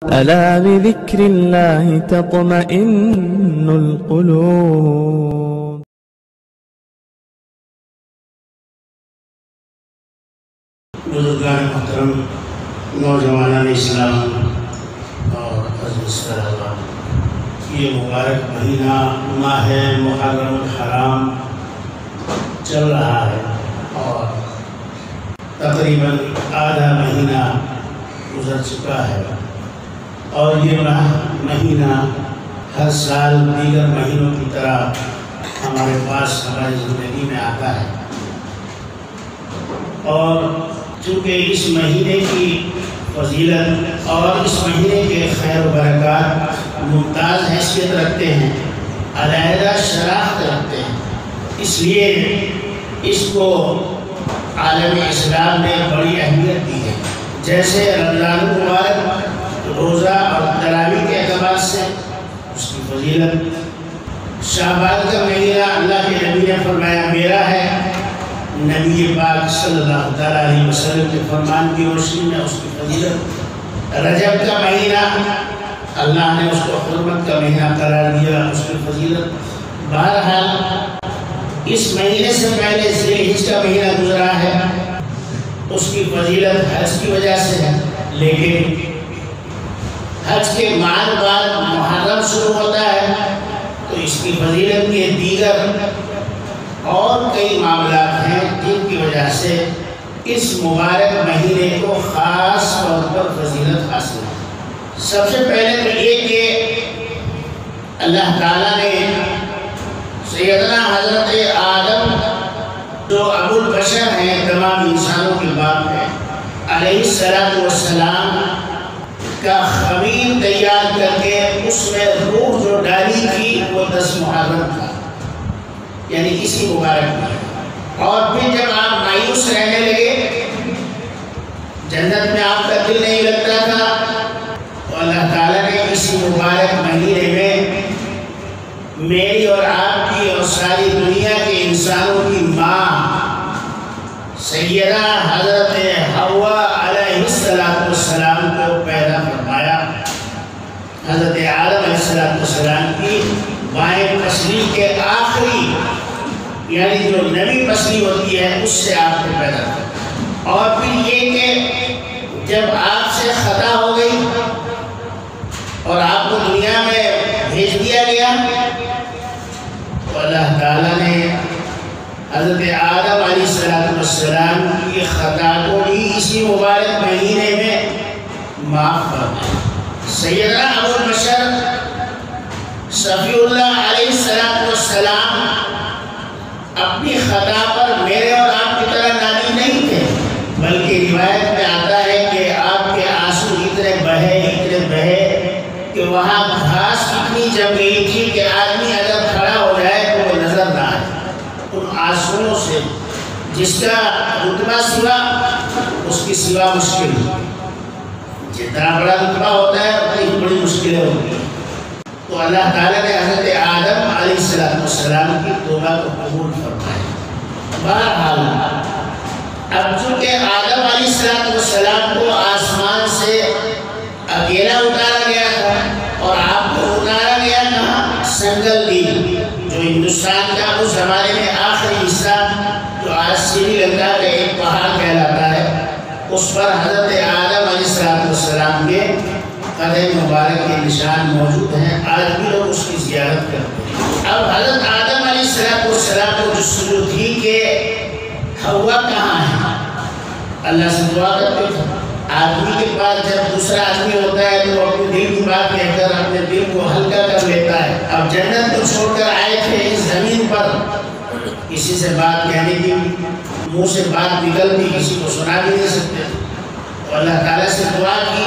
ألا بذكر الله تطمئن القلوب. بزرگان محترم، نوجوانان اسلام اور عزیز طلباء، یہ مبارک مہینہ ماہ محرم الحرام چل رہا ہے اور تقریباً آدھا مہینہ گزر چکا ہے، اور یہ مہینہ ہر سال دیگر مہینوں کی طرح ہمارے پاس ہماری زندگی میں آتا ہے، اور چونکہ اس مہینے کی فضیلت اور اس مہینے کے خیر و برکات ممتاز حیثیت رکھتے ہیں، علیحدہ شناخت رکھتے ہیں، اس لیے اس کو عالم اسلام نے بڑی اہمیت دی ہے۔ جیسے رمضان المبارک روزہ اور تراویح کے اعتبار سے اس کی فضیلت، شعبان کا مہینہ اللہ کے نبی نے فرمایا میرا ہے، نبی پاک صلی اللہ علیہ وسلم کے فرمان کی روشنی میں اس کی فضیلت، رجب کا مہینہ اللہ نے اس کو حرمت کا مہینہ قرار دیا، اس کی فضیلت۔ بہرحال اس مہینے سے پہلے ذی الحج کا مہینہ گزرا ہے، اس کی فضیلت حج کی وجہ سے ہے، لیکن حج کے بعد محرم شروع ہوتا ہے تو اس کی فضیلت کے دیگر اور کئی معاملات ہیں جن کی وجہ سے اس مبارک مہینے کو خاص طور پر فضیلت حاصل ہے۔ سب سے پہلے تو یہ کہ اللہ تعالیٰ نے سیدنا حضرت آدم جو ابو البشر ہیں، تمام انسانوں کے باپ ہیں، علیہ السلام کا خمیر تیار کر کے اس میں روح جو ڈالی تھی وہ 10 محرم تھا، یعنی اسی مبارک میں۔ اور پھر جب آپ مایوس رہنے لگے، جنت میں آپ کا دل نہیں لگتا تھا، تو اللہ تعالیٰ نے اسی مبارک مہینے میں میری اور آپ کی اور ساری دنیا کے انسانوں کی ماں سیدہ حضرت حوا علیہ السلام کو پیدا فرمایا۔ حضرت آدم علیہ السلام کی بائیں پسلی کے آخری، یعنی جو نویں پسلی ہوتی ہے، اس سے آپ کو پیدا کیا۔ اور پھر یہ کہ جب آپ سے خطا ہو گئی اور آپ کو دنیا میں بھیج دیا گیا، تو اللہ تعالیٰ نے حضرت آدم علیہ السلام کی خطا کو بھی اسی مبارک مہینے میں معاف فرمایا۔ سیدنا ابو البشر صفی اللہ علیہ السلام اپنی خطا پر میرے اور آپ کی طرح نادم نہیں تھے، بلکہ روایت میں آتا ہے کہ آپ کے آنسو اتنے بہے کہ وہاں گھاس اتنی جم گئی تھی کہ آدمی اگر کھڑا ہو جائے تو وہ نظر نہ آئے ان آنسوؤں سے، جس کا رتبہ سوا اس کی سوا مشکل، جتنا بڑا رتبہ ہوتا ہے اتنی بڑی مشکلیں ہوتی ہیں۔ تو اللہ تعالیٰ نے حضرت آدم علیہ السلام کی توبہ کو قبول فرمایا۔ بہرحال اب چونکہ آدم علیہ السلام کو آسمان سے اکیلا اتارا گیا تھا، اور آپ کو اتارا گیا کہاں؟ سنگل دیل، جو ہندوستان کا اس زمانے میں آخری حصہ جو آج سری لنکا کا ایک پہاڑ کہلاتا ہے، اس پر حضرت آدم علیہ السلام کے قدم مبارک کے نشان موجود ہیں، آج بھی لوگ اس کی زیارت کرتے ہیں۔ اب حضرت آدم علیہ السلام کو جو سوچ تھی کہ حوا کہاں ہے، اللہ سے دعا کرتے تھے۔ آدمی کے پاس جب دوسرا آدمی ہوتا ہے تو اپنے دل کی بات کہہ کر اپنے دل کو ہلکا کر لیتا ہے۔ اب جنت کو چھوڑ کر آئے تھے اس زمین پر، کسی سے بات کہنے کی منہ سے بات نکلتی، کسی کو سنا بھی نہیں سکتے، تو اللہ تعالیٰ سے دعا کی۔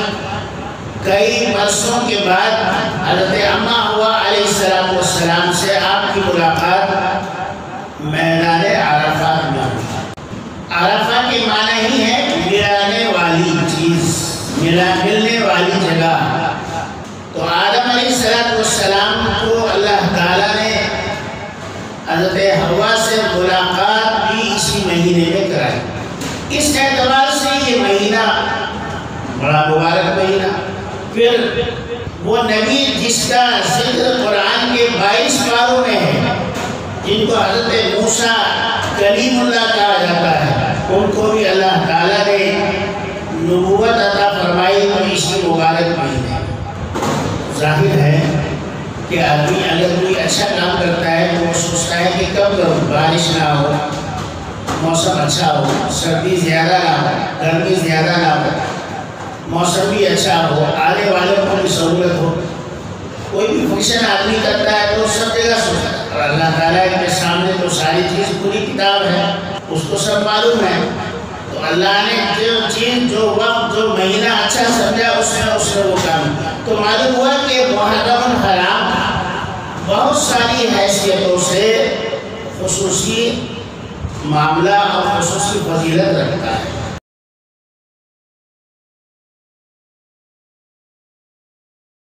کئی برسوں کے بعد حضرت اما حوا علیہ السلام سے آپ کی ملاقات میدان عرفات میں ہوئی۔ عرفات کے معنی ہی ہے ملانے والی چیز، ملنے والی جگہ۔ تو آدم علیہ السلام کو اللہ تعالیٰ نے حضرت حوا سے ملاقات بھی اسی مہینے میں کرائی۔ اس اعتبار سے یہ مہینہ بڑا مبارک مہینہ، پھر وہ نبی جس کا ذکر قرآن کے 22 پاروں میں ہے، جن کو حضرت موسیٰ کلیم اللہ کہا جاتا ہے، ان کو بھی اللہ تعالیٰ نے نبوت عطا فرمائی اور اسی مبارک مہینے۔ ظاہر ہے کہ آدمی اگر کوئی اچھا کام کرتا ہے تو وہ سوچتا ہے کہ کب بارش نہ ہو، موسم اچھا ہو، سردی زیادہ نہ ہو، گرمی زیادہ نہ ہو، موسم بھی اچھا ہو، آنے والوں کو بھی سہولت ہو۔ کوئی بھی فنکشن آدمی کرتا ہے تو سب جگہ سوچتا ہے، اور اللہ تعالیٰ کے سامنے تو ساری چیز پوری کتاب ہے، اس کو سب معلوم ہے۔ تو اللہ نے جو چیز، جو وقت، جو مہینہ اچھا سمجھا اس نے وہ کام کیا۔ تو معلوم ہوا کہ محرم الحرام بہت ساری حیثیتوں سے خصوصی معاملہ اور خصوصی فضیلت رکھتا ہے۔